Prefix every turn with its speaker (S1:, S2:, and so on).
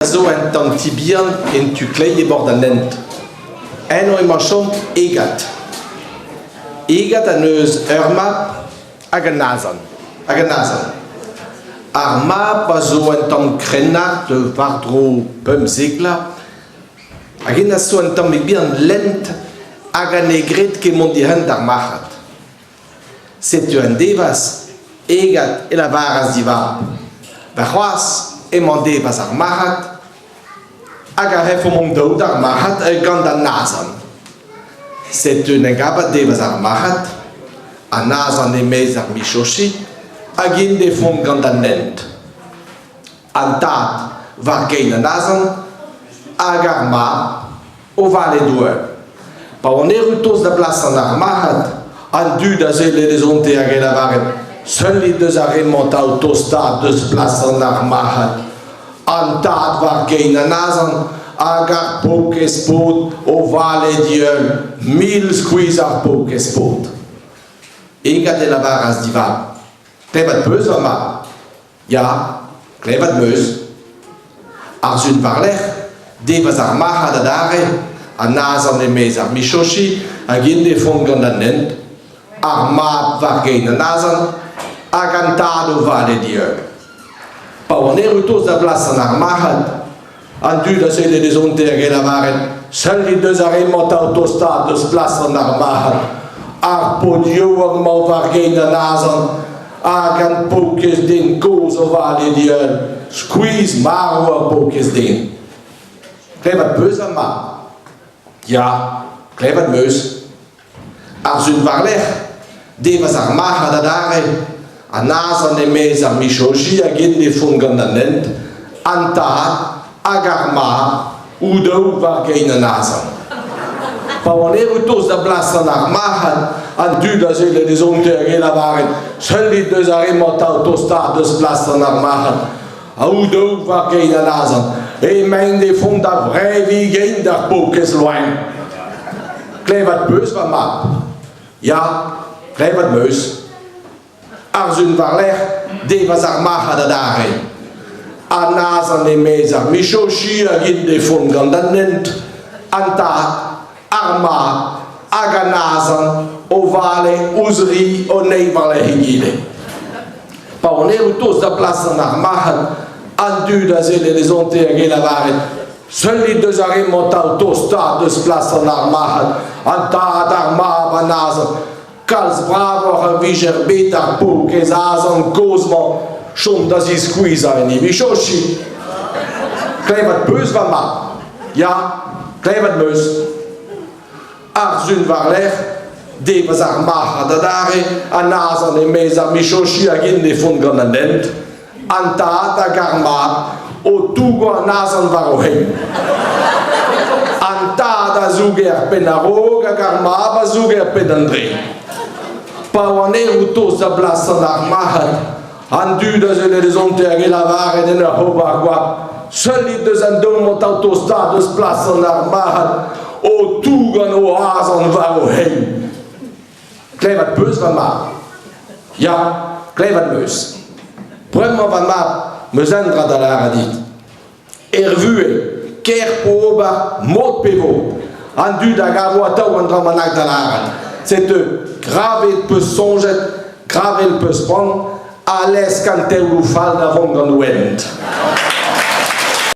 S1: zo en dan tibian in tu klei bordalent. En oi machon egat. Egat a neus urma hag a nazan. Ar ma pa zo en tam krenna de vardro pum segla. Hag en a zo en tam bian lent hag a negret ke mondi hand ar machat. Setu an devas egat e la varas diva. Da c'hoaz e man devas ar machat hag a ref o mont daout ar machat e gant a nazan. Setu ne gabat devas ar machat a nazan e mez ar michochi hag in de font gant a nent. An tad var gein a nazan hag ar ma o vale douar. Pa on e rutos da plas an ar machat an dud a zele de zonte hag e la varet seul deus a remont autostad deus plas an ar machat. An tad var gein a nazan hag ar pok espot o vale dieul 1000 squeeze ar pok espot. Egat e la varas diva. Klevat peus va ma? Ja, klevat meus. Ar zun varlech, devas ar machat a dare, a nazan e mez ar michochi, hag in de font gant a nent, ar mat var gein a nazan, hag an tad o vale dieul. Pa on e rutos da plas an ar machat, an dud a zele de zonte hag e la varet, seul deus a remont autostad deus plas an ar machat, ar podio hag ma var gein a nazan, hag an pokez den koz o vale dieul, squeeze maro ar pokez den. Klevat peus a ma? Ja, klevat meus. Ar zun varlech, devas ar machat a dare, a nazan e mez ar michochi hag in de font gant a nent, an tad hag ar ma ou daou var gein a nazan. Pa on e rutos da plas an ar machat, an dud a zele de zonte hag e la varet, seul deus a remont autostad deus plas an ar machat, a ou daou var gein a nazan. E mein de font da vrevi gein d'ar pokez loin. Klevat peus va ma? Ja, klevat meus. Ar zun varlech, devas ar machat a dare. A nazan e mez ar michochi hag in de font gant a nent, an tad, ar ma hag a nazan o vale ouzri o nei varlech egile. Pa on e rutos da plas an ar machat, an dud a zele de zonte hag e la varet, seul deus a remont autostad deus plas an ar machat, an tad ar ma a nazan, kalz brav ar vijer bet ar pokez azan kozman, chom da zi squeeze a en e michochi. Klevat peus va ma? Ja, klevat meus. Ar zun varlech, devas ar machat a dare, a nazan e mez ar michochi hag in de font gant a nent, an tad hag ar ma o tougo a nazan var o hen. An tad a zouger pen a rog hag ar ma a zouger pen an dre. Pa on e rutos da plas an ar machat, an dud a zele de zonte hag e la varet en ur hob ar gwap, seul deus an domont autostad deus plas an ar machat, o tougan o azan var o hen. Klevat peus va ma? Ja, klevat meus. Bremman va ma meus endra da lar a dit. Vue, ker po oba, mot pevo, an dud hag a vo a taou an dramanak da lar. Sete gravet peus sonjet, gravel peus pran, a les kan teoulou fal da vont gant ouent.